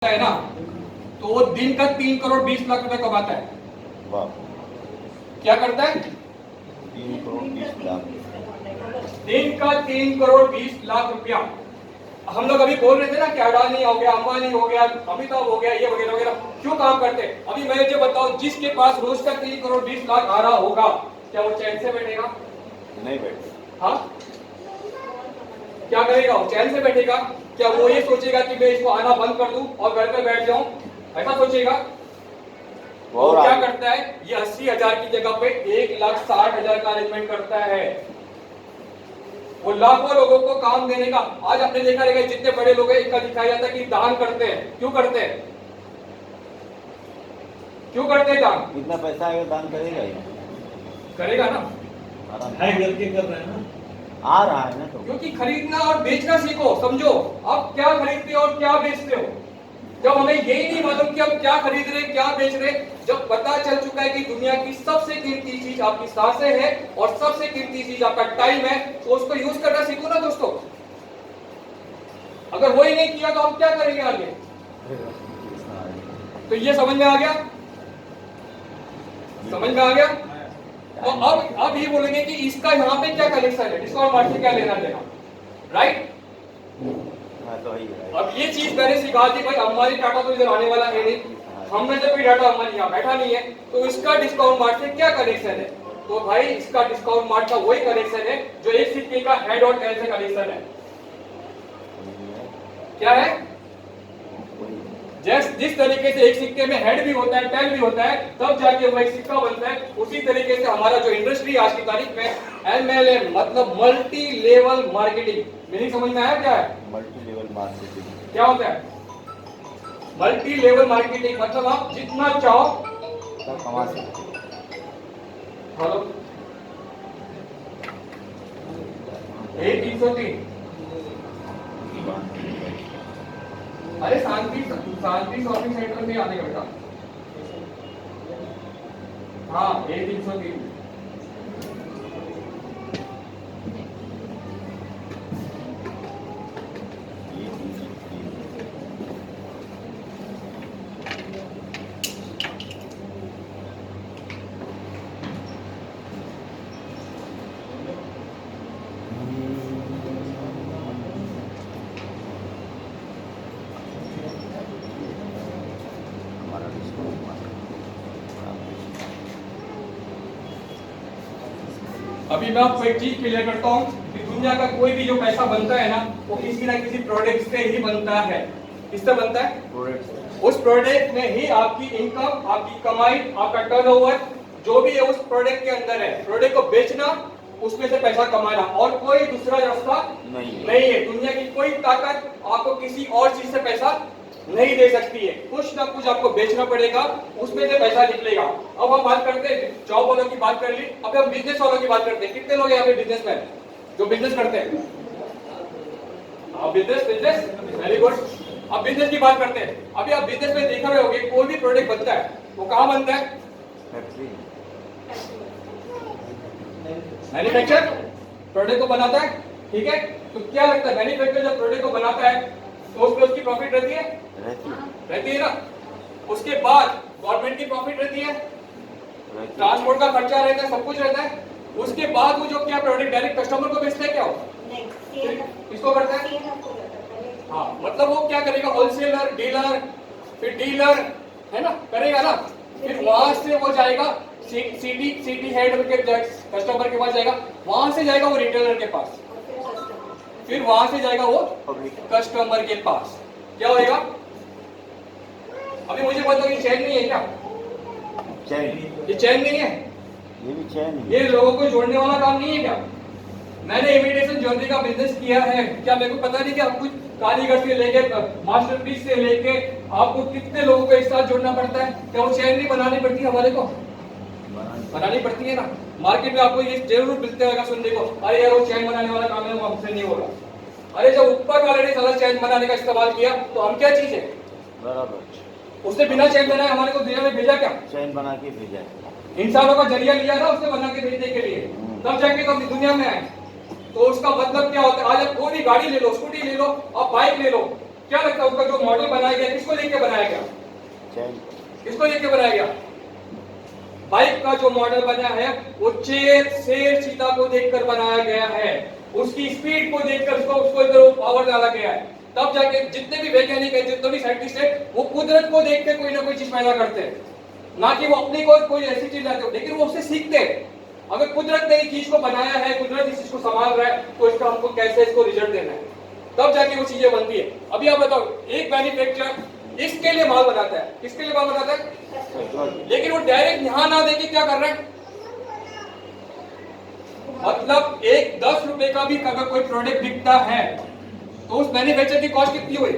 है ना, तो वो दिन का 3 करोड़ 20 लाख रुपए कमाता है। वाह, क्या करता है? 3 करोड़ 20 लाख। दिन का 3 करोड़ 20 लाख रुपया। हम लोग अभी बोल रहे थे ना कि अडानी हो गया, अंबानी हो गया, अमिताभ हो गया, ये वगैरह वगैरह क्यों काम करते हैं? अभी मैं जो बताऊं, जिसके पास रोज का 3 करोड़ 20 लाख आ रहा होगा, क्या वो चैन से बैठेगा? नहीं बैठे। हाँ, क्या करेगा? वो चैन से बैठेगा? क्या वो ये सोचेगा कि मैं इसको आना बंद कर दूं और घर पे बैठ जाऊं? ऐसा सोचेगा? वो क्या करता है? ये 80,000 की जगह पे 1,60,000 का अरेंजमेंट करता है। वो लाखों लोगों को काम देने का। आज आपने देखा रहेगा जितने बड़े लोग हैं, इनका दिखाया जाता है कि दान करते हैं। क्यों करते हैं? क्यों करते हैं दान? इतना पैसा आएगा दान करेगा ही। करेगा ना, है करके कर रहे हैं ना, आ रहा है ना। तो क्योंकि खरीदना और बेचना सीखो। समझो आप क्या खरीदते हो और क्या बेचते हो। जब हमें यही नहीं मालूम कि हम क्या खरीद रहे क्या बेच रहे, जब पता चल चुका है कि दुनिया की सबसे कीमती चीज आपकी सांसें है और सबसे कीमती चीज आपका टाइम है, तो उसको यूज करना सीखो ना दोस्तों। अगर वही नहीं किया तो हम क्या करेंगे आगे? तो ये समझ में आ गया? समझ में आ गया? तो अब ये बोलेंगे कि इसका यहाँ पे क्या कनेक्शन है, डिस्काउंट मार्ट से क्या लेना देना, राइट? तो ही है। अब ये चीज मैंने सिखा दी भाई, अंबानी टाटा तो इधर आने वाला है नहीं, हमने जब भी डाटा अंबानी यहाँ बैठा नहीं है, तो इसका डिस्काउंट मार्ट से क्या कनेक्शन है? तो भाई इसका डिस्काउंट मार्ट का वही कनेक्शन है जो एक सिक्के का हेड और टेल से कनेक्शन है। क्या है? जिस तरीके से एक सिक्के में हेड भी होता है, टेल भी होता है, तब जाके वो एक सिक्का बनता है, उसी तरीके से हमारा जो इंडस्ट्री आज की तारीख में MLM मतलब मल्टी लेवल मार्केटिंग, मीनिंग समझ में आया क्या है? मल्टी लेवल मार्केटिंग क्या होता है? मल्टी लेवल मार्केटिंग मतलब आप जितना चाहो कमा सकते। हेलो 303। अरे शांति शॉपिंग सेंटर में आने का बेटा। हाँ 303। अभी मैं आपको एक चीज क्लियर करता हूँ कि दुनिया का कोई भी जो पैसा बनता है ना, वो किसी ना किसी प्रोडक्ट से ही बनता है। किससे बनता है? प्रोडक्ट। उस प्रोडक्ट में ही आपकी इनकम, आपकी कमाई, आपका टर्नओवर जो भी है उस प्रोडक्ट के अंदर है। प्रोडक्ट को बेचना, उसमें से पैसा कमाना, और कोई दूसरा रास्ता नहीं है। दुनिया की कोई ताकत आपको किसी और चीज से पैसा नहीं दे सकती है। कुछ ना कुछ आपको बेचना पड़ेगा, उसमें से पैसा निकलेगा। अब हम बात करते हैं, जॉब वालों की बात कर ली, अब हम बिजनेस वालों की बात करते हैं। कितने लोग हैं यहाँ पे बिजनेसमैन जो बिजनेस करते हैं? Business very good. अब बिजनेस की बात करते हैं। अभी आप बिजनेस में देखा रहे होगे, कोई भी प्रोडक्ट बनता है वो कहाँ बनता है? मैन्युफैक्चर प्रोडक्ट को बनाता है, ठीक है? तो क्या लगता है, मैन्युफैक्चर जब प्रोडक्ट को बनाता है तो उसमें उसकी प्रॉफिट रहती है? रहती है ना। उसके बाद गवर्नमेंट की प्रॉफिट रहती है, ट्रांसपोर्ट का खर्चा रहता है, सब कुछ रहता है। उसके बाद वो जो क्या प्रोडक्ट डायरेक्ट कस्टमर को बेचता है, क्या हो इसको करता है? हाँ, मतलब वो क्या करेगा, होलसेलर, डीलर, फिर डीलर, है ना, करेगा ना। फिर वहां से वो जाएगा सिटी हेड के कस्टमर के पास जाएगा, वहां से जाएगा वो रिटेलर के पास, फिर वहां से जाएगा वो कस्टमर के पास। क्या होएगा? अभी मुझे बताओ, ये चैन नहीं है क्या? चैन। ये चैन नहीं है? ये भी चैन है। ये लोगों को जोड़ने वाला काम नहीं है क्या? मैंने इमिटेशन ज्वेलरी का बिजनेस किया है, क्या मेरे को पता नहीं कि आपको कारीगर से लेके मास्टरपीस से लेके आपको कितने लोगों को एक साथ जोड़ना पड़ता है? क्या वो चैन नहीं बनानी पड़ती है हमारे को? बनानी पड़ती है ना। मार्केट में आपको ये जरूर मिलते होगा सुनने को, अरे यार वो चैन बनाने वाला काम है, वो हमसे नहीं होगा। अरे जब ऊपर वाले ने सारा चैन बनाने का इस्तेमाल किया तो हम क्या चीज है? बराबर। उसने बिना चैन बनाए हमारे को दुनिया में भेजा क्या? चैन बना के भेजा। इंसानों का जरिया लिया ना उसने बना के भेजने के लिए, तब जाके तो दुनिया में आए। तो उसका मतलब क्या होता है? आज आप कोई भी गाड़ी ले लो, स्कूटी ले लो, आप बाइक ले लो, क्या लगता है उसका जो मॉडल बनाया गया किसको लेके बनाया गया? चैन किसको लेके बनाया गया? बाइक का जो मॉडल बना है वो शेर चीता को देखकर बनाया गया है, उसकी स्पीड को देखकर उसको इधर पावर डाला गया है। तब जाके जितने भी वैज्ञानिक है, जितने भी साइंटिस्ट है, वो कुदरत को देख के कोई ना कोई चीज पैदा करते हैं, ना कि वो अपनी कोई ऐसी चीज लाते हो, लेकिन वो उससे सीखते हैं। अगर कुदरत ने इस चीज को बनाया है, कुदरत इस चीज को संभाल रहा है, तो इसका हमको कैसे इसको रिजल्ट देना है, तब जाके वो चीजें बनती है। अभी आप बताओ, एक मैन्युफैक्चरर इसके लिए माल बनाता है, किसके लिए माल बनाता है? लेकिन वो डायरेक्ट यहां ना देके क्या कर रहा है, मतलब एक 10 रुपए का भी अगर कोई प्रोडक्ट बिकता है तो उस मैन्युफैक्चर की कॉस्ट कितनी हुई?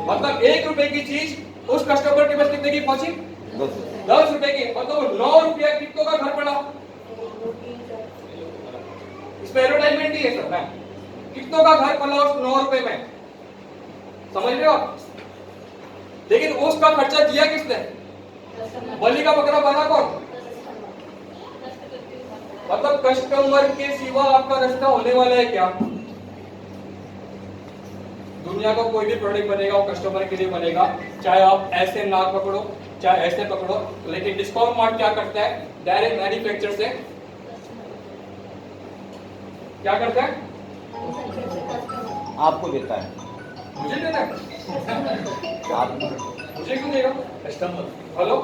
मतलब 1 रुपए की चीज उस कस्टमर के पास कितने की पहुंची? 10 रुपए की। मतलब 9 रुपया कितनों का घर पड़ा? इसमें एडवर्टाइजमेंट ही है सर ना, कितनों का घर पड़ा उस 9 रुपए में, समझ रहे हो आप? लेकिन उसका खर्चा दिया किसने? बलि का बकरा बना कौन? मतलब कस्टमर के सिवा आपका रास्ता होने वाला है क्या? दुनिया का कोई भी प्रोडक्ट बनेगा वो कस्टमर के लिए बनेगा, चाहे आप ऐसे नाक पकड़ो चाहे ऐसे पकड़ो। लेकिन डिस्काउंट मार्ट क्या करता है? डायरेक्ट मैन्युफैक्चरर से क्या करता है? आपको देता है, मुझे देना है? आप मुझे क्यों देगा? कस्टमर हेलो,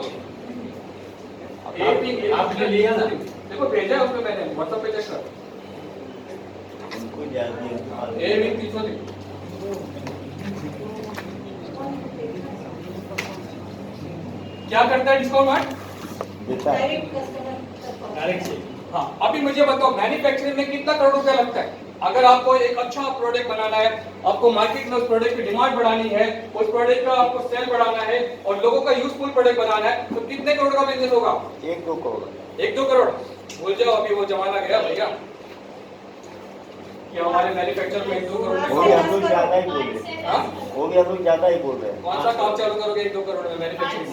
आपने लिया ना? देखो भेजा है उसमें मैंने व्हाट्सएप पे चेक कर। उनको जल्दी ए भी 300 दे। क्या करता है डिस्काउंट मार्ट? देता है। डायरेक्ट से। हाँ, अभी मुझे बताओ मैन्युफैक्चरिंग में कितना करोड़ रुपया लगता है? अगर आपको एक अच्छा प्रोडक्ट बनाना है, आपको मार्केट में उस प्रोडक्ट की डिमांड बढ़ानी है, उस प्रोडक्ट का आपको सेल बढ़ाना है और लोगों का यूजफुल प्रोडक्ट बनाना है, तो कितने करोड़ का बिजनेस होगा? 1-2 करोड़। 1-2 करोड़ भूल जाओ, अभी वो जमाना गया भैया कि हमारे मैन्युफैक्चर में 1-2 करोड़ वो भी हम लोग ज्यादा ही बोल रहे हैं, हाँ? वो भी हम लोग ज्यादा ही बोल रहे हैं। कौन सा काम चालू करोगे 1-2 करोड़ में मैन्युफैक्चरिंग?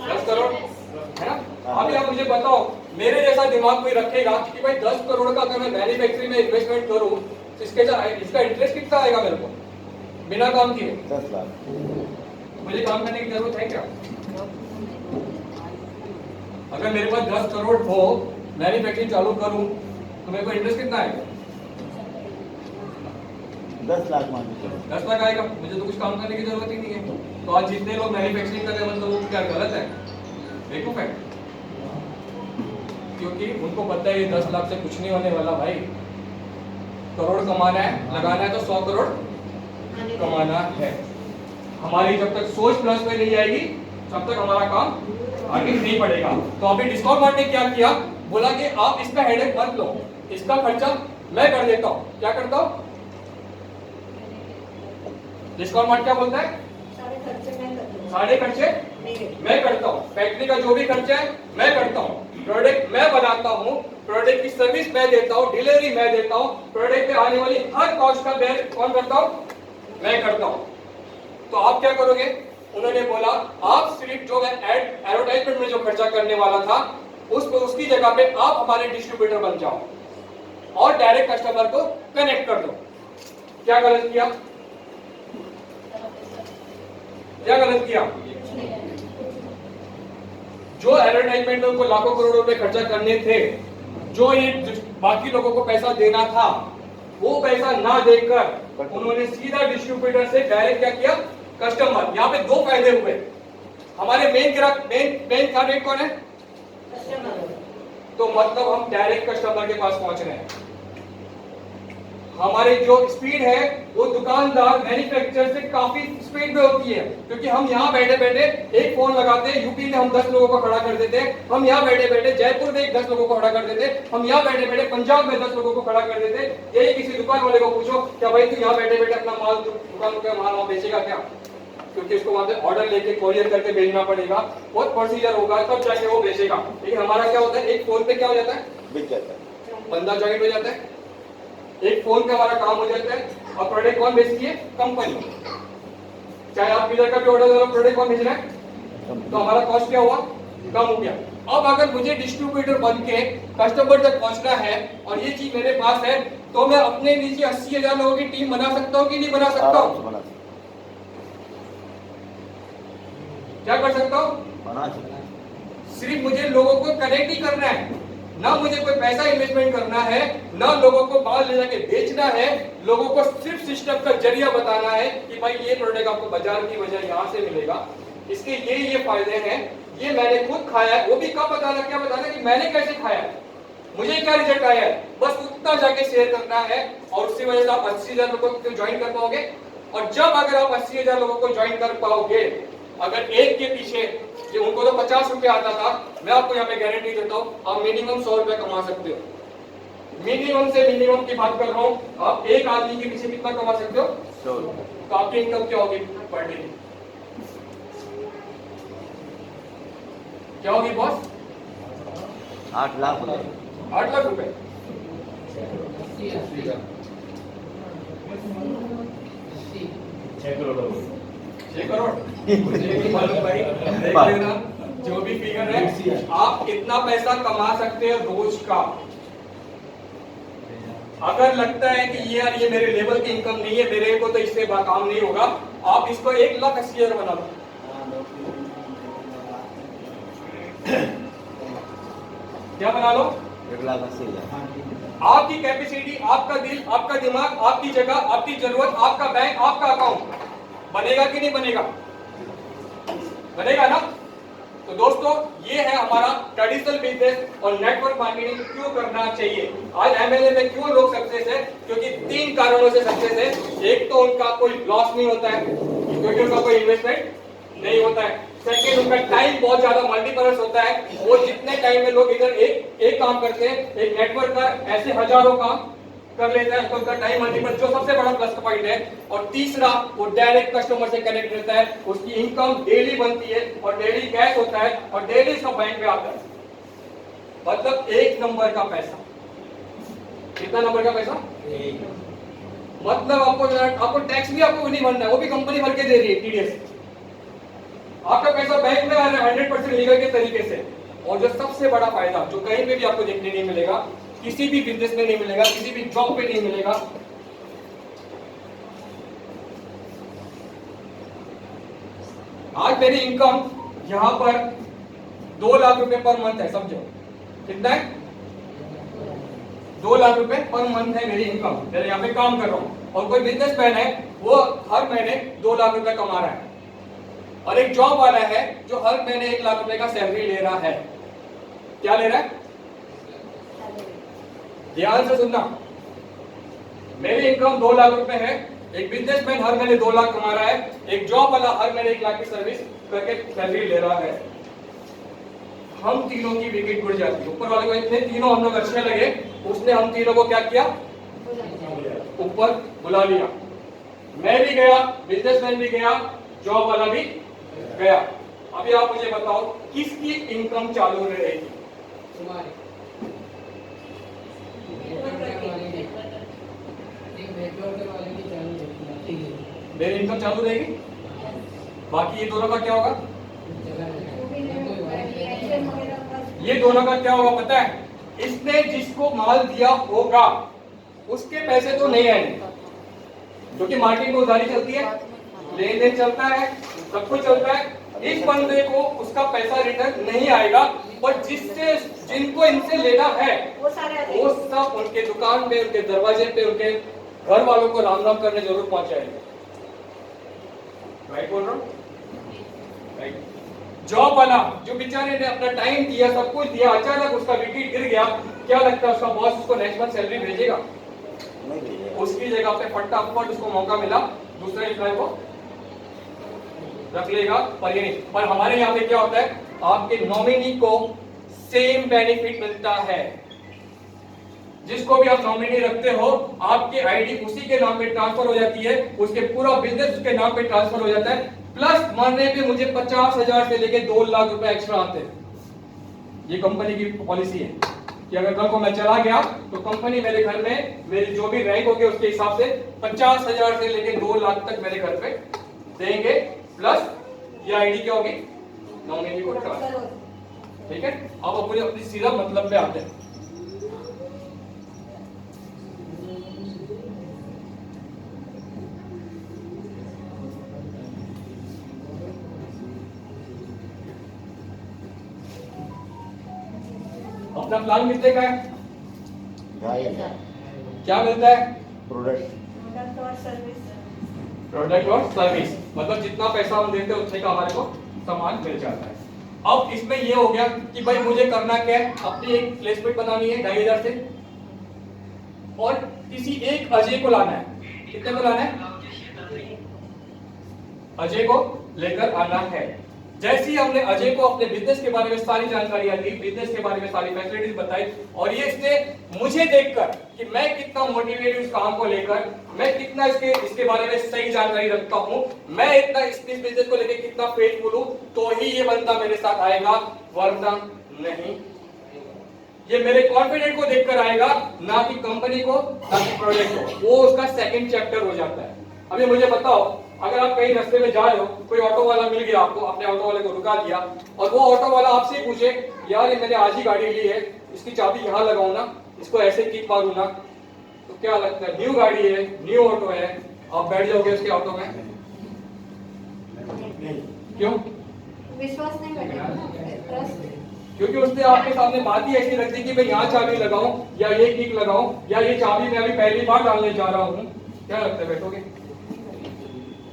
10 करोड़ है ना? अभी आप मुझे बताओ, मेरे जैसा दिमाग कोई रखेगा कि भाई 10 करोड़ का अगर मैं मैन्युफैक्चरिंग में इन्वेस्टमेंट करूं तो इसका इंटरेस्ट कितना आएगा मेरे को बिना काम किए? 10 लाख। मुझे काम करने की जरूरत है क्या? अगर मेरे पास 10 करोड़ हो, मैन्युफैक्चरिंग चालू करूं तो मेरे को इंटरेस्ट कितना आएगा? 10 लाख मान लीजिए। 10 लाख आएगा। मुझे तो कुछ काम करने की जरूरत ही नहीं है। तो आज जितने लोग मैन्युफैक्चरिंग कर रहे हैं, मतलब वो क्या गलत है? बेवकूफ है? क्योंकि उनको पता है ये 10 लाख से कुछ नहीं होने वाला भाई। करोड़ कमाना है, लगाना है तो 100 करोड़ कमाना है। हमारी जब तक सोच प्लस में नहीं आएगी तब तक हमारा काम आगे नहीं बढ़ेगा। तो अभी डिस्काउंट मार्ट ने क्या किया? बोला कि आप इसका हेडेक मत लो, इसका खर्चा मैं कर देता हूँ। क्या करता हूँ? डिस्काउंट मार्ट क्या बोलता है? सारे खर्चे मैं करता हूँ, फैक्ट्री का जो भी खर्चा है मैं करता हूँ, प्रोडक्ट मैं बनाता हूँ, प्रोडक्ट की सर्विस मैं देता हूँ, डिलीवरी मैं देता हूँ, प्रोडक्ट पे आने वाली हर कॉस्ट का बेयर कौन करता हूँ? मैं करता हूँ। तो आप क्या करोगे? उन्होंने बोला आप सिर्फ जो एडवर्टाइजमेंट में जो खर्चा करने वाला था उसकी जगह पे आप हमारे डिस्ट्रीब्यूटर बन जाओ और डायरेक्ट कस्टमर को कनेक्ट कर दो। क्या गलत किया? क्या गलत किया? जो एडवर्टाइजमेंट में उनको लाखों करोड़ रुपए खर्चा करने थे, जो ये बाकी लोगों को पैसा देना था, वो पैसा ना देकर उन्होंने सीधा डिस्ट्रीब्यूटर से डायरेक्ट क्या किया? कस्टमर। यहाँ पे 2 फायदे हुए। हमारे मेन ग्राहक मेन टारगेट कौन है? तो मतलब हम डायरेक्ट कस्टमर के पास पहुंच रहे हैं। हमारी जो स्पीड है वो दुकानदार मैन्युफैक्चरर से काफी स्पीड में होती है, क्योंकि हम यहाँ बैठे बैठे एक फोन लगाते हैं, यूपी में हम 10 लोगों को खड़ा कर देते हैं, हम यहाँ बैठे बैठे जयपुर में 10 लोगों को खड़ा कर देते हैं, हम यहाँ बैठे बैठे पंजाब में 10 लोगों को खड़ा कर देते हैं। यही किसी दुकान वाले को पूछो क्या भाई तू यहाँ बैठे बैठे अपना माल दुकान का माल वहां बेचेगा क्या? क्योंकि उसको वहां से ऑर्डर लेके कोरियर करके भेजना पड़ेगा, बहुत प्रोसीजर होगा, तब जाके वो बेचेगा। लेकिन हमारा क्या होता है, एक फोन पे क्या हो जाता है? बिक जाता है, बंदा ज्वाइन हो जाता है, एक फोन पे हमारा काम हो जाता है और प्रोडक्ट कौन बेचती है? कंपनी। चाहे आप किधर का भी ऑर्डर दो, प्रोडक्ट कौन भेज रहा है? तो हमारा कॉस्ट क्या हुआ? कम हो गया। अब अगर मुझे डिस्ट्रीब्यूटर बन के कस्टमर तक पहुंचना है और ये चीज मेरे पास है, तो मैं अपने नीचे 80,000 लोगों की टीम बना सकता हूँ कि नहीं बना सकता आराम से हूँ? बना सकते क्या कर सकता हूँ? बना सकते। सिर्फ मुझे लोगों को कनेक्ट ही करना है, ना मुझे कोई पैसा इन्वेस्टमेंट करना है, ना लोगों को माल ले जाके बेचना है। लोगों को सिर्फ सिस्टम का जरिया बताना है कि भाई ये प्रोडक्ट आपको बाजार की वजह यहाँ से मिलेगा, इसके ये फायदे हैं, ये मैंने खुद खाया है। वो भी कब बताना, क्या बताना कि मैंने कैसे खाया है, मुझे क्या रिजल्ट आया है, बस उतना जाके शेयर करना है। और उसी वजह से आप 80,000 लोगों को ज्वाइन कर पाओगे। और जब अगर आप 80,000 लोगों को ज्वाइन कर पाओगे, अगर एक के पीछे कि उनको तो 50 रुपए आता था, मैं आपको यहाँ पे गारंटी देता हूँ आप मिनिमम 100 रुपए कमा सकते हो। मिनिमम से मिनिमम की बात कर रहा हूँ, आप एक आदमी के पीछे कितना कमा सकते हो? 100 रुपये। तो आपकी इनकम क्या होगी पर डे? क्या होगी बॉस? 8 लाख हो जाएगा। 8 लाख रुपए। 6 करोड़ 6 करोड़ मुझे नहीं मालूम भाई, देख लेना जो भी फिगर है। आप कितना पैसा कमा सकते हैं रोज का? अगर लगता है कि ये यार ये मेरे लेवल की इनकम नहीं है, मेरे को तो इससे काम नहीं होगा, आप इसको 1,80,000 बना लो। क्या बना लो? 1,80,000। आपकी कैपेसिटी, आपका दिल, आपका दिमाग, आपकी जगह, आपकी जरूरत, आपका बैंक, आपका अकाउंट बनेगा कि नहीं बनेगा? बनेगा ना? तो दोस्तों ये है हमारा ट्रेडिशनल बिजनेस और नेटवर्क मार्केटिंग क्यों करना चाहिए। आज एमएलए में क्यों लोग सक्सेस है? क्योंकि 3 कारणों से सक्सेस है। एक तो उनका कोई लॉस नहीं होता है क्योंकि उनका कोई इन्वेस्टमेंट नहीं होता है। सेकेंड, उनका टाइम बहुत ज्यादा मल्टीपर्पज होता है। वो जितने टाइम में लोग इधर एक काम करते हैं, एक नेटवर्क का ऐसे हजारों काम कर लेता है, तो उनका टाइम मल्टीपल जो सबसे बड़ा प्लस पॉइंट है। और तीसरा, वो डायरेक्ट कस्टमर से कनेक्ट रहता है, उसकी इनकम डेली बनती है और डेली कैश होता है और डेली उसका बैंक में आता है। मतलब 1 नंबर का पैसा। कितना नंबर का पैसा? मतलब आपको टैक्स भी आपको नहीं भरना है, वो भी कंपनी भर के दे रही है, टीडीएस। आपका पैसा बैंक में आ रहा है 100% लीगल के तरीके से। और जो सबसे बड़ा फायदा जो कहीं पे भी आपको देखने नहीं मिलेगा, किसी भी बिजनेस में नहीं मिलेगा, किसी भी जॉब पे नहीं मिलेगा, आज मेरी इनकम यहां पर 2 लाख रुपए पर मंथ है। समझो कितना है? 2 लाख रुपए पर मंथ है मेरी इनकम। मैं यहाँ पे काम कर रहा हूँ और कोई बिजनेसमैन है वो हर महीने 2 लाख रुपए कमा रहा है, और एक जॉब वाला है जो हर महीने 1 लाख रुपए का सैलरी ले रहा है। क्या ले रहा है? ध्यान से सुनना, मेरी इनकम 2 लाख रुपए है, एक बिजनेसमैन हर महीने 2 लाख कमा रहा है, एक जॉब वाला हर महीने 1 लाख की सर्विस करके सैलरी ले रहा है। हम तीनों की विकेट उड़ जाती है। ऊपर वाले को इतने तीनों हम लोग अच्छे लगे, उसने हम तीनों को क्या किया? ऊपर बुला लिया। मैं भी गया, बिजनेसमैन भी गया, जॉब वाला भी गया। अभी आप मुझे बताओ किसकी इनकम चालू रहेगी? मेरी इनकम चालू रहेगी, बाकी ये दोनों का क्या होगा? ये दोनों का क्या होगा पता है? इसने जिसको माल दिया होगा उसके पैसे तो नहीं आएंगे, क्योंकि मार्केट में उधारी चलती है, लेन देन चलता है, सब कुछ चलता है। इस बंदे को उसका पैसा रिटर्न नहीं आएगा, और जिससे जिनको इनसे लेना है वो सब उनके दुकान पे, उनके दरवाजे पे, उनके घर वालों को राम राम करने जरूर पहुंचाएंगे। राइट बोल रहा हूँ? राइट। जॉब वाला जो बेचारे ने अपना टाइम दिया, सब कुछ दिया, अचानक उसका विकेट गिर गया, क्या लगता है उसका बॉस उसको नेक्स्ट मंथ सैलरी भेजेगा? नहीं भेजेगा। उसकी जगह पे फटाफट उसको मौका मिला, दूसरे एम्प्लॉय को रख लेगा, पर ये नहीं। पर हमारे यहाँ पे क्या होता है, आपके नॉमिनी को सेम बेनिफिट मिलता है। जिसको भी आप नॉमिनी रखते हो, आपकी आईडी उसी के नाम पे ट्रांसफर हो जाती है, उसके पूरा बिजनेस उसके नाम पे ट्रांसफर हो जाता है, प्लस मरने पे मुझे 50,000 से लेके 2 लाख रुपए एक्स्ट्रा आते हैं। ये कंपनी की पॉलिसी है कि अगर कल को मैं चला गया तो कंपनी मेरे घर में मेरी जो भी रैंक होगी उसके हिसाब से 50,000 से लेके 2 लाख तक मेरे घर पे देंगे, प्लस ये आईडी क्या होगी? नॉमिनी को ट्रांसफर। ठीक है, अब अपनी सीधा मतलब पे आते हैं। अपना प्लान कितने का है? 2,500 क्या मिलता है? प्रोडक्ट प्रोडक्ट और सर्विस, मतलब जितना पैसा हम देते हैं उतने का हमारे को सामान मिल जाता है। अब इसमें ये हो गया कि भाई मुझे करना क्या है, अपनी एक प्लेसमेंट बनानी है 2,500 से, और किसी एक अजय को लाना है। कितने को लाना है? अजय को लेकर आना है। जैसे ही हमने अजय को अपने बिजनेस के बारे में सारी जानकारियां दी, बिजनेस के बारे में सारी फैसिलिटीज बताई, और ये इसने मुझे देखकर कि मैं कितना मोटिवेट हूं इस काम को लेकर, मैं कितना इसके बारे में सही जानकारी रखता हूं, मैं इतना इस बिजनेस को लेकर कितना फेथफुल हूं, तो ही ये बंदा मेरे साथ आएगा, वरना नहीं। ये मेरे कॉन्फिडेंट को देखकर आएगा, ना कि कंपनी को, ना कि प्रोजेक्ट को। वो उसका सेकंड चैप्टर हो जाता है। अभी मुझे बताओ, अगर आप कहीं रास्ते में जा रहे हो, कोई ऑटो वाला मिल गया आपको, अपने ऑटो वाले को रुका दिया, और वो ऑटो वाला आपसे पूछे, यार ये मैंने आज ही गाड़ी ली है, इसकी चाबी यहाँ लगाऊं ना, इसको ऐसे किक मारूं ना, तो क्या लगता है? न्यू गाड़ी है, न्यू ऑटो है, आप बैठ जाओगे उसके ऑटो में? क्यों? विश्वास नहीं करेगा, ट्रस्ट। क्योंकि उसने आपके सामने बात ही ऐसी रख दी कि मैं यहाँ चाबी लगाऊं या ये किक लगाऊं, या ये चाबी मैं अभी पहली बार डालने जा रहा हूँ, क्या लगता है बैठोगे?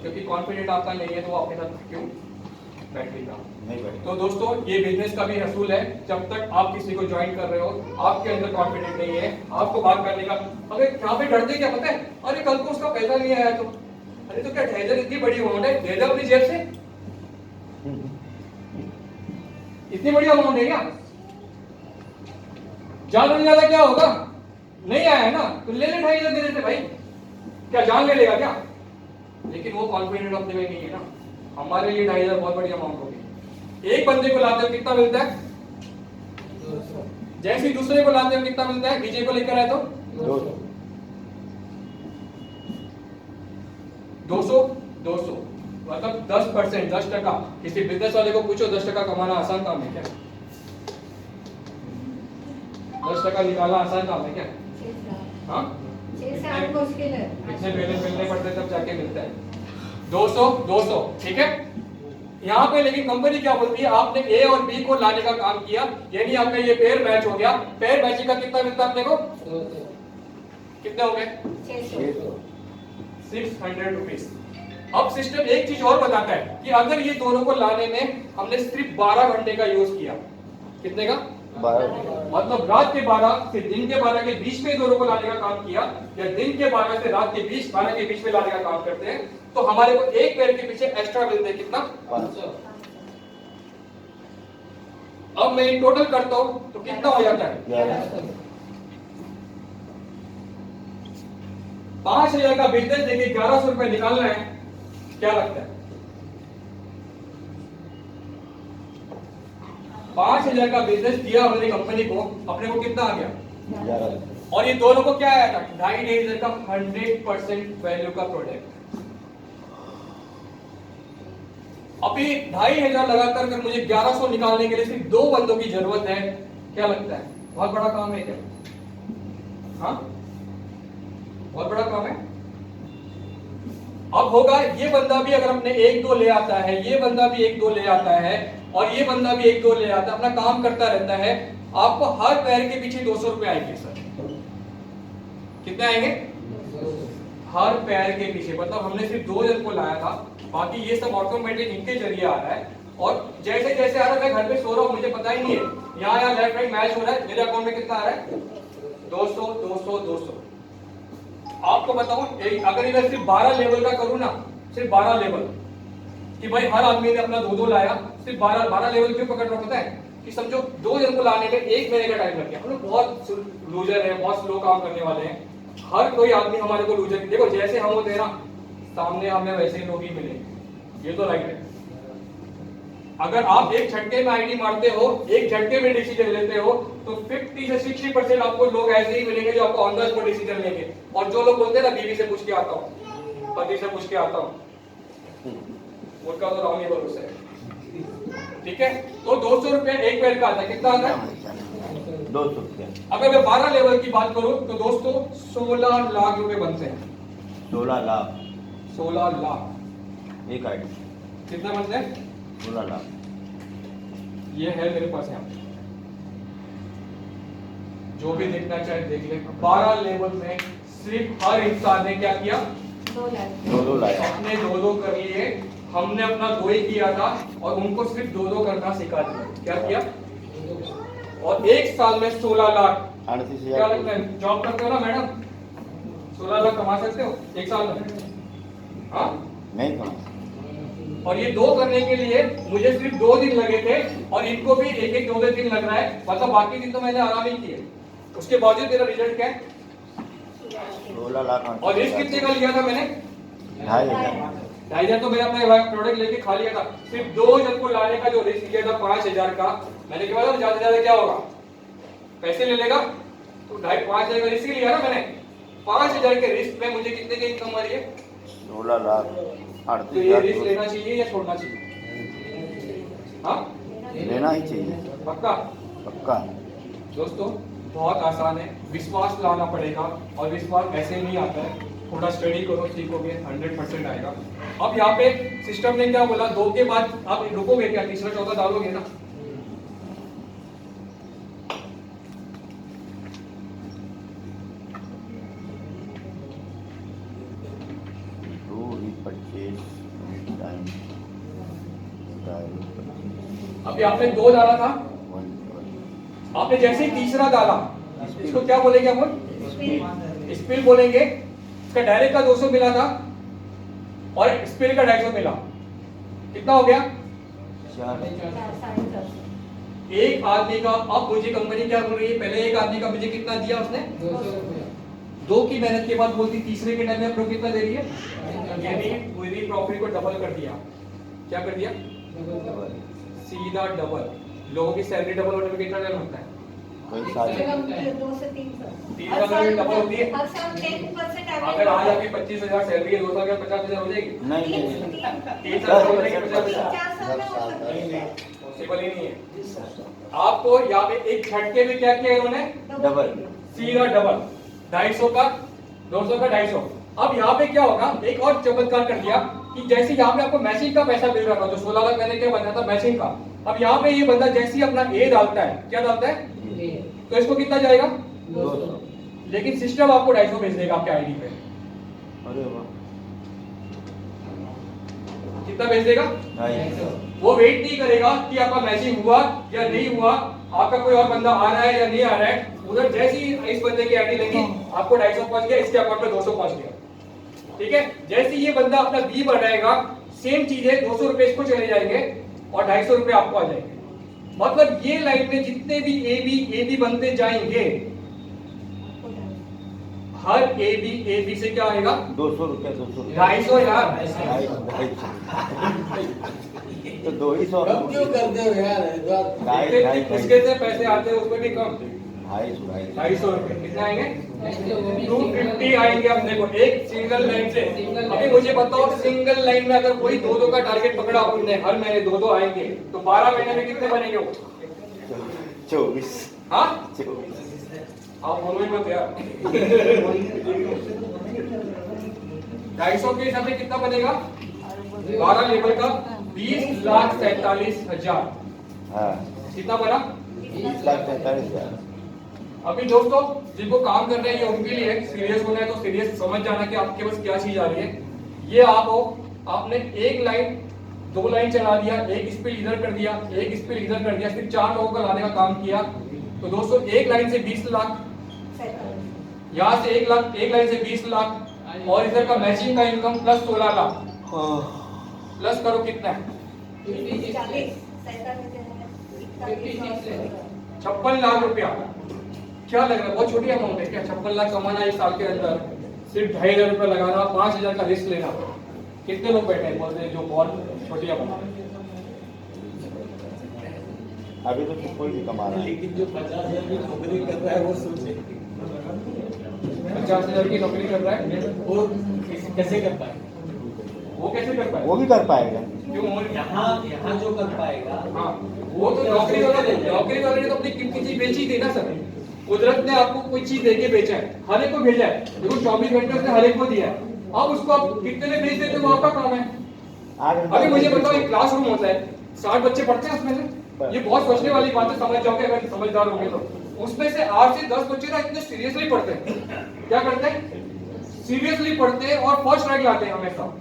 क्योंकि कॉन्फिडेंट आपका नहीं है, तो आपके साथ क्यों बैठेगा? नहीं बैठे। तो दोस्तों, ये बिजनेस का भी असूल है, जब तक आप किसी को ज्वाइन कर रहे हो, आपके अंदर कॉन्फिडेंट नहीं है, आपको बात करने का, अगर यहाँ पे डरते क्या पता है, अरे कल को उसका पैसा नहीं आया तो, अरे तो क्या 2,500 इतनी बड़ी अमाउंट है, दे दो अपनी जेब से, इतनी बड़ी अमाउंट है क्या? ज्यादा से ज्यादा क्या होगा? नहीं आया है ना, तो ले ले 2,500 दे देते भाई, क्या जान ले लेगा क्या? लेकिन वो कॉन्फिडेंट अपने में नहीं है ना। हमारे लिए 2,500 बहुत बड़ी अमाउंट होगी। एक बंदे को लाते हो कितना मिलता है? 200। जैसे ही दूसरे को लाते हो कितना मिलता है? डीजे को लेकर आए तो 200 मतलब 10%, 10%। किसी बिजनेस वाले को पूछो 10% कमाना आसान काम है क्या? 10% निकालना आसान काम है क्या? हाँ, 6 से 8 मुश्किल है। कितने पहले मिलने पड़ते तब जाके मिलता है। 200, ठीक है। यहाँ पे लेकिन कंपनी क्या बोलती है, आपने ए और बी को लाने का काम किया, यानी आपका ये पेयर मैच हो गया। पेयर मैचिंग का कितना मिलता है अपने को? कितने हो गए? 600 रुपीज। अब सिस्टम एक चीज और बताता है कि अगर ये दोनों को लाने में हमने सिर्फ 12 घंटे का यूज किया, कितने का? 12। मतलब रात के 12 से दिन के 12 के बीच में दोनों को लाने का काम किया, या दिन के 12 से रात के 12 के बीच में लाने का काम करते हैं, तो हमारे को एक पैर के पीछे एक्स्ट्रा मिलते हैं कितना? 500। अब मैं टोटल करता हूं तो कितना हो जाता है? 1100। 5,000 का बिजनेस देके 1,100 रुपए निकालना है, क्या लगता है? 5,000 का बिजनेस दिया हमने कंपनी को, अपने को कितना आ गया? 1100। और ये दोनों को क्या आया था? 2,500 का 100% वैल्यू का प्रोडक्ट। अभी 2,500 लगाकर अगर मुझे 1,100 निकालने के लिए सिर्फ 2 बंदों की जरूरत है, क्या लगता है? बहुत बड़ा काम है क्या? हाँ, बहुत बड़ा काम है। अब होगा, ये बंदा भी अगर अपने 1-2 ले आता है, ये बंदा भी 1-2 ले आता है, और ये बंदा भी 1-2 ले आता है, अपना काम करता रहता है, आपको हर पैर के पीछे 200 रुपए आएंगे सर। कितने आएंगे? हर पैर के पीछे। मतलब हमने सिर्फ 2 जन को लाया था, बाकी ये सब ऑटोमेटिक इनके जरिए आ रहा है। और जैसे जैसे आ रहा है, मैं घर पे सो रहा हूँ, मुझे पता ही नहीं है यहाँ लेफ्ट राइट मैच हो रहा है, मेरे अकाउंट में कितना आ रहा है? 200 200 200। आपको बताऊं, अगर इधर सिर्फ 12 लेवल का करूं ना, सिर्फ 12 लेवल, कि भाई हर आदमी ने अपना 2-2 लाया, सिर्फ 12 लेवल क्यों पकड़ रहा पता है? कि समझो 2 जन को लाने में 1 महीने का टाइम लग गया। हम लोग बहुत लूजर है, बहुत स्लो काम करने वाले हैं, हर कोई आदमी हमारे को लूजर। देखो जैसे हम होते हैं ना, सामने हमें वैसे ही लोग ही मिले, ये तो राइट है। अगर आप एक झटके में आईडी मारते हो, एक झटके में डिसीजन लेते हो, तो 50 से 60% आपको लोग ऐसे ही मिलेंगे जो आपको ऑन द स्पॉट डिसीजन लेंगे। और जो लोग बोलते हैं ना, बीवी से पूछ के आता हूँ, पति से पूछ के आता हूँ, उनका तो राम ही भरोसा है। ठीक है, तो 200 रुपये एक पेड़ का आता है। कितना आता है? 200 रुपया। अगर मैं 12 लेवल की बात करूं तो दोस्तों 16 लाख रुपए बनते हैं। 16 लाख 16 लाख एक आइटम। कितना बनते हैं? 16 लाख। ये है मेरे पास यहाँ, जो भी देखना चाहे देख ले। 12 लेवल में सिर्फ हर इंसान ने क्या किया? 2 लाख। 2 लाख। अपने 2 कर लिए, हमने अपना 2 ही किया था और उनको सिर्फ 2 करना सिखा दिया। क्या किया? और एक साल में 16 लाख। 38,000। क्या लगता है, जॉब करते हो ना मैडम, 16 लाख कमा सकते हो एक साल में? हाँ, नहीं था। और ये 2 करने के लिए मुझे सिर्फ 2 दिन लगे थे और इनको भी एक एक 2 दिन लग रहा है, मतलब बाकी दिन तो मैंने आराम ही किए। उसके बावजूद मेरा रिजल्ट क्या है? 16 लाख। और रिस्क कितने का लिया था मैंने? 2,500। 2,500 तो मैंने अपना प्रोडक्ट लेके खा लिया था। सिर्फ 2 जन को लाने का जो रिस्क लिया था 5,000 का, मैंने क्या बोला ज्यादा से ज्यादा क्या होगा, पैसे ले लेगा, तो 5,500 का रिस्क लिया ना मैंने। 5,000 के रिस्क में मुझे कितने की इनकम आ रही है? 16 लाख। तो ये रिस्क लेना चाहिए या छोड़ना चाहिए? हाँ, लेना ही चाहिए। पक्का? पक्का। दोस्तों बहुत आसान है, विश्वास लाना पड़ेगा और विश्वास ऐसे नहीं आता है, थोड़ा स्टडी करो, सीखोगे 100% आएगा। अब यहाँ पे सिस्टम ने क्या बोला, 2 के बाद आप रुकोगे क्या? तीसरा चौथा डालोगे ना? अभी आपने 2 डाला था, आपने जैसे ही तीसरा डाला, इसको क्या बोलेंगे अपन? स्पिल बोलेंगे। इसका डायरेक्ट का 200 मिला था और स्पिल का 250 मिला। कितना हो गया? 4,500। एक आदमी का। अब मुझे कंपनी क्या बोल रही है, पहले एक आदमी का मुझे कितना दिया उसने? 2 की मेहनत के बाद बोलती तीसरे के टाइम में आपको कितना दे रही है? यानी पूरी प्रॉफिट को डबल कर दिया। क्या कर दिया? सीधा डबल। लोगों की सैलरी डबल होने में कितना टाइम लगता है? कोई साल। 2 से 3 साल। 3 साल में डबल होती है। हर साल 10% अगर आज आपकी 25,000 सैलरी है, 2 साल के 50,000 हो जाएगी। नहीं नहीं 3 साल हो जाएगी 50,000। 4 साल में हो सकता है। पॉसिबल ही नहीं है। आपको यहाँ पे एक झटके में क्या किया इन्होंने? डबल। सीधा डबल। 250 का 200 का 250। अब यहाँ पे क्या होगा, एक और चमत्कार कर दिया कि जैसे यहाँ पे आपको मैचिंग का पैसा मिल रहा था, जो 16 लाख मैंने क्या बनाया था मैचिंग का। अब यहाँ पे ये बंदा जैसे ही अपना ए डालता है, क्या डालता है? तो इसको कितना जाएगा? 200। लेकिन सिस्टम आपको 250 भेज देगा आपके आईडी पे। अरे वाह। कितना भेज देगा? 250। वो वेट नहीं करेगा कि आपका मैचिंग हुआ या नहीं हुआ, आपका कोई और बंदा आ रहा है या नहीं आ रहा है। उधर जैसे ही इस बंदे की आईडी लेंगे, आपको 250 पहुंच गया, इसके अकाउंट में 200 पहुंच गया। ठीक है, जैसे ये बंदा अपना बी बढ़ाएगा, सेम चीज है, 200 रुपए इसको चले जाएंगे और 250 रुपए आपको आ जाएंगे। मतलब ये लाइन में जितने भी ए बी बनते जाएंगे, हर ए बी से क्या आएगा? 200 रुपया। 200 250 यार। 250। तो 200। कम क्यों करते हो यार? उसके से पैसे आते हैं उसमें भी कम। 250। 250 रुपए कितने आएंगे? 250 आएंगे अपने को एक सिंगल लाइन से। अभी मुझे बताओ, सिंगल लाइन में अगर कोई 2-2 का टारगेट पकड़ा आपने, हर महीने 2-2 आएंगे, तो 12 महीने में कितने बनेंगे वो? 24। हाँ, 24। आप बोलो ही मत यार। 250 के हिसाब से कितना बनेगा? 12 लेवल का 20,47,000। हाँ। कितना बना? 20,47,000। अभी दोस्तों जिनको काम कर रहे हैं, ये उनके लिए सीरियस होना है तो सीरियस समझ जाना कि आपके पास क्या चीज आ रही है। ये आप हो, आपने एक लाइन 2 लाइन चला दिया, एक स्पिल इधर कर दिया, एक स्पिल इधर कर दिया, सिर्फ 4 लोगों का लाने का काम किया। तो दोस्तों एक लाइन से 20 लाख, यहाँ से 1 लाख, एक लाइन से 20 लाख, और इधर का मैचिंग का इनकम प्लस 16 लाख। प्लस करो कितना है? 56 लाख रुपया। क्या लग रहा है, बहुत छोटी अमाउंट है क्या? 56 लाख कमाना एक साल के अंदर, सिर्फ 2,500 रुपया लगाना, 5,000 का रिस्क लेना। कितने लोग बैठे हैं बोलते हैं जो बहुत छोटी अमाउंट है? अभी तो कोई भी कमा रहा है। लेकिन जो 50,000 की नौकरी कर रहा है वो सोचे 50,000 की नौकरी कर रहा है, वो कैसे कर पाए? वो कैसे कर पाएगा? वो भी कर पाएगा। क्यों? यहाँ जो कर पाएगा हाँ, वो तो नौकरी वाले ने तो अपनी कीमती चीज बेची थी ना सर। कुदरत ने आपको कोई चीज देके बेचा है, हर एक को भेजा है, देखो 24 घंटे उसने हर एक को दिया है। अब उसको आप कितने में बेच देते हो वो आपका काम है। अभी मुझे बताओ, एक क्लासरूम होता है, 60 बच्चे पढ़ते हैं उसमें से, ये बहुत सोचने वाली बात है, समझ जाओगे अगर समझदार होंगे तो। उसमें से 8 से 10 बच्चे ना इतने सीरियसली पढ़ते हैं, क्या करते हैं, सीरियसली पढ़ते हैं और फर्स्ट रैंक लाते हैं हमेशा।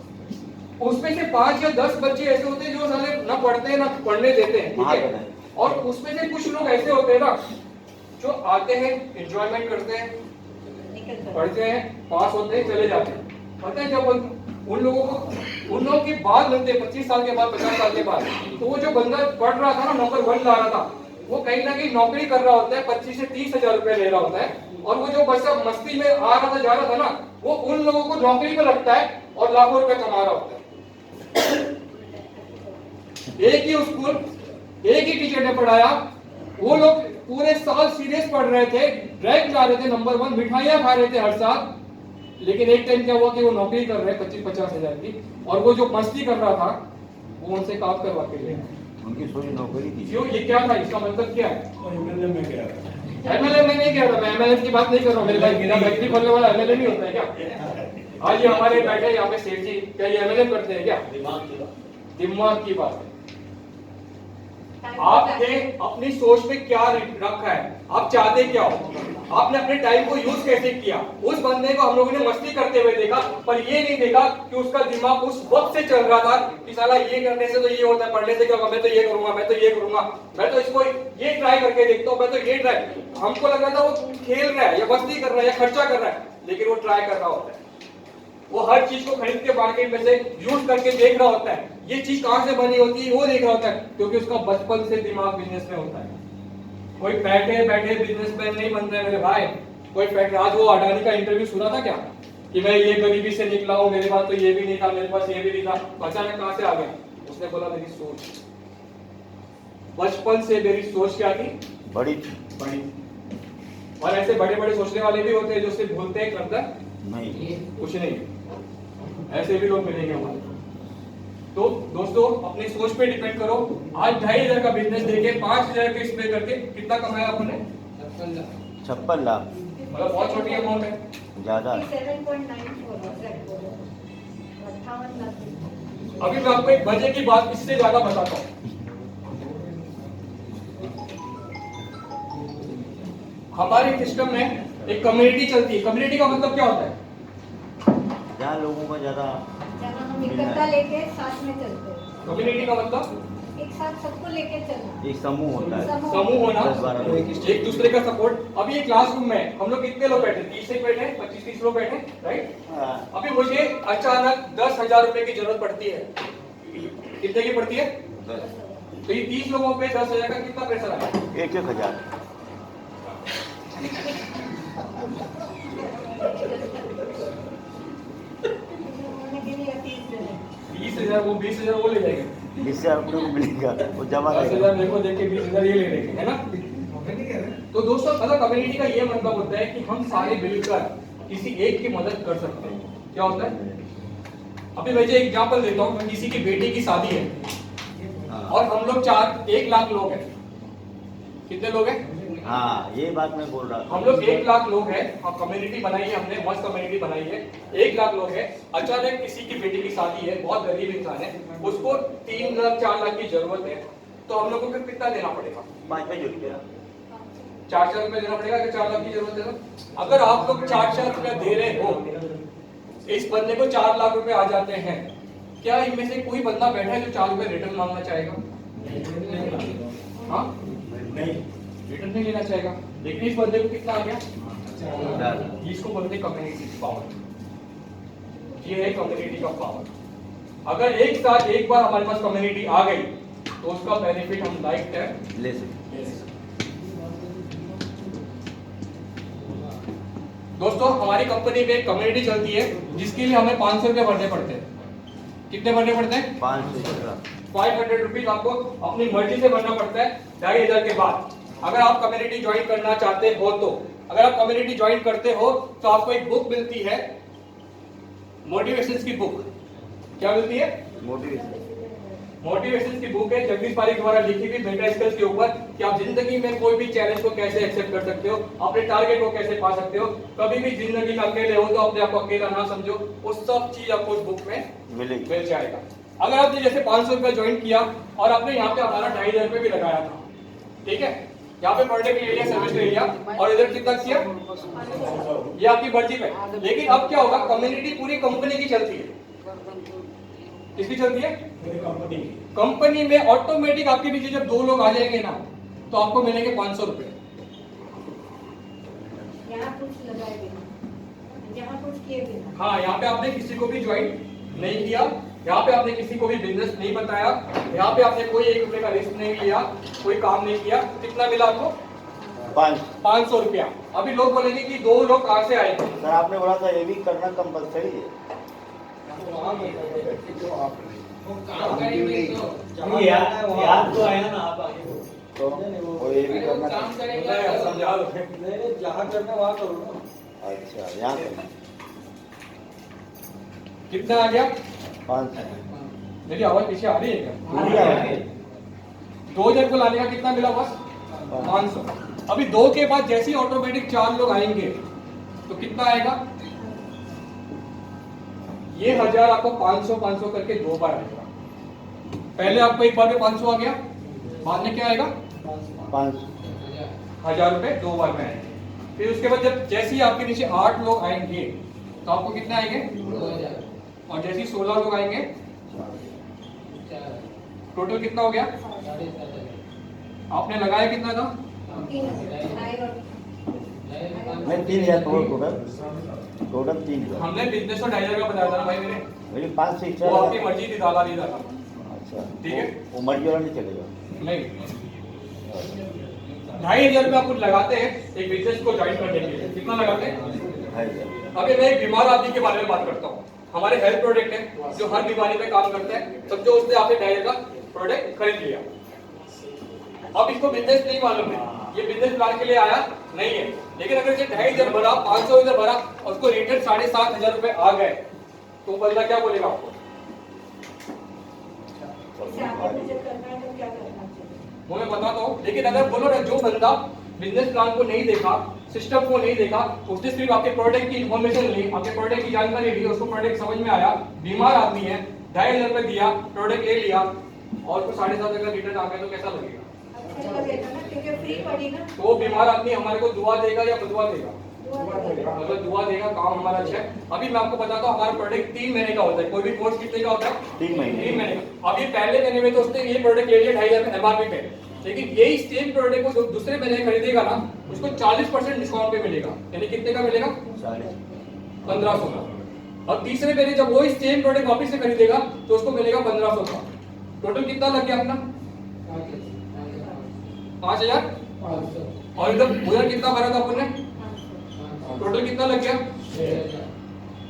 उसमें से 5 या 10 बच्चे ऐसे होते हैं जो साले ना पढ़ते हैं ना पढ़ने देते हैं, ठीक है। और उसमें से कुछ लोग ऐसे होते हैं ना जो आते हैं, एंजॉयमेंट करते हैं, पढ़ते हैं, पास होते हैं, चले जाते हैं। पता है क्या बोलते, उन लोगों के बाद मिलते हैं 25 साल के बाद, 50 साल के बाद, तो वो जो बंदा पढ़ रहा था ना, नौकर बन ला रहा था, वो कहीं ना कहीं नौकरी कर रहा होता है, 25 से 30 हजार रुपए ले रहा होता है। और वो जो बच्चा मस्ती में आ रहा था, जा रहा था ना, वो उन लोगों को नौकरी पर रखता है और लाखों रुपए कमा रहा होता है। एक ही स्कूल, एक ही टीचर ने पढ़ाया, वो लोग पूरे साल सीरियस पढ़ रहे थे, रैंक ला रहे थे, नंबर 1, मिठाइयां खा रहे थे हर साल। लेकिन एक टाइम क्या हुआ कि वो नौकरी कर रहे हैं 25-50 हजार की, और वो जो मस्ती कर रहा था वो उनसे काम करवा के ले। उनकी सोच नौकरी की। क्यों? ये क्या था, इसका मतलब क्या है? एमएलए में गया एमएलए में नहीं कह रहा, मैं एमएलए की बात नहीं कर रहा हूँ। मेरे भाई मेरा फैक्ट्री खोलने वाला एमएलए नहीं होता है क्या? आज ये हमारे बैठे यहाँ पे सेठ जी, क्या ये एमएलए करते हैं क्या? दिमाग की बात है। आपने अपनी सोच में क्या रखा है, आप चाहते क्या हो, आपने अपने टाइम को यूज कैसे किया। उस बंदे को हम लोगों ने मस्ती करते हुए देखा, पर ये नहीं देखा कि उसका दिमाग उस वक्त से चल रहा था कि साला ये करने से तो ये होता है, पढ़ने से क्या होगा, मैं तो ये करूंगा, मैं तो ये करूंगा, मैं तो इसको ये ट्राई करके देखता हूँ, मैं तो ये ट्राई। हमको लग रहा था वो खेल रहा है या मस्ती कर रहा है या खर्चा कर रहा है, लेकिन वो ट्राई कर रहा होता है। वो हर चीज को खरीद के मार्केट में से यूज करके देख रहा होता है, ये चीज कहां से बनी होती है वो देख रहा होता है, क्योंकि उसका बचपन से दिमाग बिजनेस में होता है। कोई बैठे बैठे बिजनेसमैन नहीं बन रहे मेरे भाई। कोई फैक्ट्री, आज वो अडानी का इंटरव्यू सुना था क्या कि मैं ये गरीबी से निकला हूं, मेरे पास तो ये भी नहीं था, मेरे पास ये भी नहीं था, अचानक कहां से आ गया? उसने बोला मेरी सोच, बचपन से मेरी सोच क्या थी, बड़ी। और ऐसे बड़े बड़े सोचने वाले भी होते हैं जो सिर्फ भूलते हैं, करता नहीं कुछ नहीं, ऐसे भी लोग मिलेंगे हमारे। तो दोस्तों अपनी सोच पे डिपेंड करो। आज 2,500 का बिजनेस देके 5,000 के इसमें करके कितना कमाया आपने? 56 लाख। मतलब बहुत छोटी अमाउंट है, ज्यादा। 7.94 58 लाख। अभी मैं आपको एक मजे की बात इससे ज्यादा बताता हूँ। हमारे सिस्टम में एक कम्युनिटी चलती है। कम्युनिटी का मतलब क्या होता है? जहाँ लोगों का ज्यादा हम इकट्ठा लेके साथ में चलते हैं। कम्युनिटी का मतलब एक साथ सबको लेके चलना, एक समूह होता है। समूह होना, 10-12 लोग। एक दूसरे का सपोर्ट। अभी ये क्लासरूम में हम लोग कितने लोग बैठे? 30 से बैठे, 25-30 लोग बैठे, राइट? अभी मुझे अचानक 10,000 रुपए की जरूरत पड़ती है। कितने की पड़ती है? 10। तो ये 30 लोगों पे 10,000 का कितना प्रेशर आया? 1,000। उन्होंने के लिए 20,000 वो 20,000 वो ले जाएंगे, 20,000 रुपये को मिलेगा, वो जमा 10,000 मेरे को देख के 20,000 ये ले लेंगे, है ना? तो दोस्तों मतलब कम्युनिटी का ये मतलब होता है कि हम सारे मिलकर किसी एक की मदद कर सकते हैं। क्या होता है? अभी मैं एक एग्जांपल देता हूँ, किसी की बेटी की शादी है और हम लोग 1 लाख लोग हैं। कितने लोग हैं? हाँ, ये बात मैं बोल रहा था। हम लोग 1 लाख लोग हैं। हम कम्युनिटी बनाई है, हमने मस्त कम्युनिटी बनाई है, 1 लाख लोग हैं। अचानक किसी की बेटी की शादी है, बहुत गरीब इंसान है, उसको 3 लाख 4 लाख की जरूरत है, तो हम लोगों को कितना देना पड़ेगा? 5 रुपया। 4,000 रुपया देना पड़ेगा कि 4 लाख की जरूरत है? तो अगर आप लोग 4,000 रुपया दे रहे हो, इस बंदे को 4 लाख रुपए आ जाते हैं, क्या इनमें से कोई बंदा बैठा है जो 4 रुपए रिटर्न मांगना चाहेगा? हाँ नहीं, रिटर्न नहीं लेना चाहेगा। लेकिन इस बंदे को कितना आ गया? इसको बोलते हैं कम्युनिटी पावर। ये है कम्युनिटी का पावर। अगर एक साथ एक बार हमारे पास कम्युनिटी आ गई तो उसका बेनिफिट हम लाइफ टाइम ले सकते। दोस्तों हमारी कंपनी में एक कम्युनिटी चलती है जिसके लिए हमें 500 रुपए भरने पड़ते हैं। कितने भरने पड़ते हैं? 500 रुपीज आपको अपनी मर्जी से भरना पड़ता है 2,500 के बाद। अगर आप कम्युनिटी ज्वाइन करना चाहते हो तो, अगर आप कम्युनिटी ज्वाइन करते हो तो आपको एक बुक मिलती है, मोटिवेशंस की बुक। क्या मिलती है? मोटिवेशन। मोटिवेशन की बुक है जगदीश पारिक द्वारा लिखी हुई मेटा स्किल्स के ऊपर कि आप जिंदगी में कोई भी चैलेंज को कैसे एक्सेप्ट कर सकते हो, अपने टारगेट को कैसे पा सकते हो, कभी भी जिंदगी में अकेले हो तो अपने आप को अकेला ना समझो, वो सब चीज आपको उस बुक में मिल जाएगा। अगर आपने जैसे 500 रुपया ज्वाइन किया और आपने यहाँ पे हमारा 2500 रुपये भी लगाया था, ठीक है, यहाँ पे पर डे के लिए सर्विस ले लिया और इधर कितना किया, ये आपकी मर्जी पे। लेकिन अब क्या होगा, कम्युनिटी पूरी कंपनी की चलती है। किसकी चलती है? कंपनी में ऑटोमेटिक आपके पीछे जब 2 लोग आ जाएंगे ना तो आपको मिलेंगे 500 रुपए। यहाँ कुछ लगाए बिना, यहाँ कुछ किए बिना। हाँ, यहाँ पे आपने किसी को भी ज्वाइन नहीं किया, यहाँ पे आपने किसी को भी बिजनेस नहीं बताया, यहाँ पे आपने कोई 1 रुपए का रिस्क नहीं लिया, कोई काम नहीं किया। कितना मिला आपको? 500 रुपया। अभी लोग बोलेंगे कि 2 लोग कहाँ से आए? सर आपने बोला था ये भी करना कंपलसरी है। याद तो आया ना, आप आगे बोलो। तो वो ये भी करना समझा लो। नहीं, जहाँ करना वहाँ करो ना। अच्छा, यहाँ करना। कितना आ गया? 500। मेरी आवाज पीछे आ रही है क्या? 2000 को लाने का कितना मिला बस? 500। अभी 2 के बाद जैसे ही ऑटोमेटिक 4 लोग आएंगे तो कितना आएगा? ये 1000 आपको 500 करके 2 बार आएगा। पहले आपको एक बार में 500 आ गया, बाद में क्या आएगा? 500। 1000 रुपए 2 बार में आएंगे। फिर उसके बाद जब जैसे ही आपके नीचे 8 लोग आएंगे तो आपको कितने आएंगे? 2000। और जैसे ही 16 लोग आएंगे टोटल कितना हो गया? आपने लगाया कितना था? मैं 3000 टोटल 3000। हमने बिजनेस तो 2500 का बताया था ना भाई मेरे, मेरी 5 से वो आपकी मर्जी थी, डाला नहीं डाला। अच्छा, ठीक है। वो मर्जी वाला नहीं चलेगा। नहीं, 2500 रुपया आप लगाते हैं एक बिजनेस को ज्वाइन करने के लिए। कितना लगाते हैं? 2500। अभी मैं एक बीमार आदमी के बारे में बात करता हूँ। हमारे हेल्थ प्रोडक्ट है जो हर बीमारी में काम करते हैं, समझो उसने आपसे 2500 का प्रोडक्ट खरीद लिया। अब इसको बिजनेस नहीं मालूम है, ये बिजनेस प्लान के लिए आया नहीं है, लेकिन अगर इसे 2500 भरा, 500 इधर भरा और उसको रिटर्न 7500 रुपए आ गए तो बंदा क्या बोलेगा आपको? इसे आगे मुझे करना है तो क्या करना चाहिए? वो मैं बताता हूँ। लेकिन अगर बोलो ना, जो बंदा बिजनेस प्लान को नहीं देखा, सिस्टम को नहीं देखा, उसने सिर्फ आपके प्रोडक्ट की इन्फॉर्मेशन ली, आपके प्रोडक्ट की जानकारी ली, उसको प्रोडक्ट समझ में आया, बीमार आदमी है, 2500 रुपए दिया, प्रोडक्ट ले लिया और उसको 7500 का रिटर्न आ गया तो कैसा लगेगा? अच्छा लगेगा ना, क्योंकि फ्री पड़ी ना। तो वो बीमार आदमी हमारे को दुआ देगा या बदुआ देगा? दुआ देगा। अगर दुआ देगा, काम हमारा अच्छा है। अभी मैं आपको बताता हूँ, हमारा प्रोडक्ट 3 महीने का होता है। कोई भी कोर्स कितने का होता है? 3 महीने। 3 महीने का। अभी पहले महीने में तो उसने ये प्रोडक्ट ले लिया 2500 में MRP पे, लेकिन यही सेम प्रोडक्ट को जो दूसरे महीने खरीदेगा ना, उसको 40% डिस्काउंट पे मिलेगा। यानी कितने का मिलेगा? 1500 का। और तीसरे महीने जब वही सेम प्रोडक्ट वापस से खरीदेगा तो उसको मिलेगा 1500 का। टोटल कितना लग गया अपना? 5000। और उधर कितना भरा था अपन ने? टोटल कितना लग गया?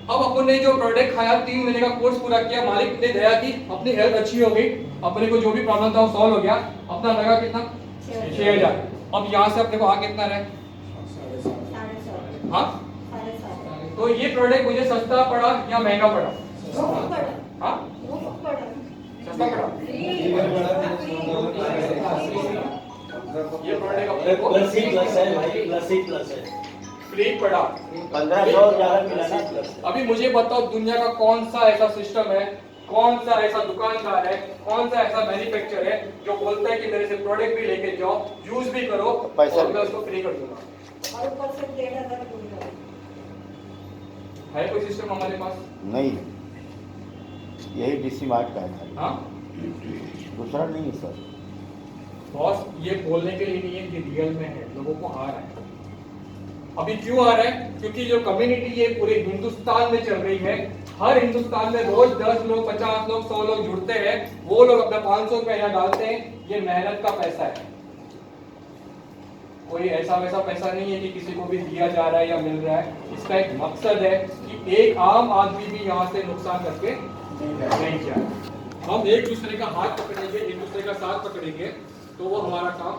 अब अपन ने जो प्रोडक्ट खाया, 3 महीने का कोर्स पूरा किया, मालिक ने दया की, अपनी हेल्थ अच्छी हो गई, अपने को जो भी प्रॉब्लम था वो सॉल्व हो गया, अपना लगा कितना? 6000। अब यहाँ से अपने को आ कितना रहे? 750। हाँ, 750। तो ये प्रोडक्ट मुझे सस्ता पड़ा या महंगा पड़ा? मुफ्त पड़ा। हाँ, मुफ्त पड़ा। सस्ता पड़ा। ये प्रोडक्ट अपने को प्लस ही प्लस है भाई, प्लस ही प्लस है। फ्री पड़ा। 1500 ज्यादा मिला ना। अभी मुझे बताओ, दुनिया का कौन सा ऐसा सिस्टम है, कौन सा ऐसा दुकानदार है, कौन सा ऐसा मैन्युफैक्चरर है जो बोलता है कि मेरे से प्रोडक्ट भी लेके जाओ, यूज भी करो पैसा और मैं उसको फ्री कर दूंगा? और ऊपर से 1500 दूंगा। है कोई सिस्टम हमारे पास? नहीं, यही डीसी मार्ट का है। हाँ दूसरा नहीं है सर। बॉस, ये बोलने के लिए नहीं है कि रियल में है, लोगों को आ रहा है। अभी क्यों आ रहा है? क्योंकि जो कम्युनिटी ये पूरे हिंदुस्तान में चल रही है, हर हिंदुस्तान में रोज 10 लोग, 50 लोग, 100 लोग जुड़ते हैं, वो लोग अपना 500 रुपया यहाँ डालते हैं। ये मेहनत का पैसा है, कोई ऐसा वैसा पैसा नहीं है कि किसी को भी दिया जा रहा है या मिल रहा है। इसका एक मकसद है कि एक आम आदमी भी यहाँ से नुकसान करके नहीं जाए। हम एक दूसरे का हाथ पकड़ेंगे, एक दूसरे का साथ पकड़ेंगे तो वो हमारा काम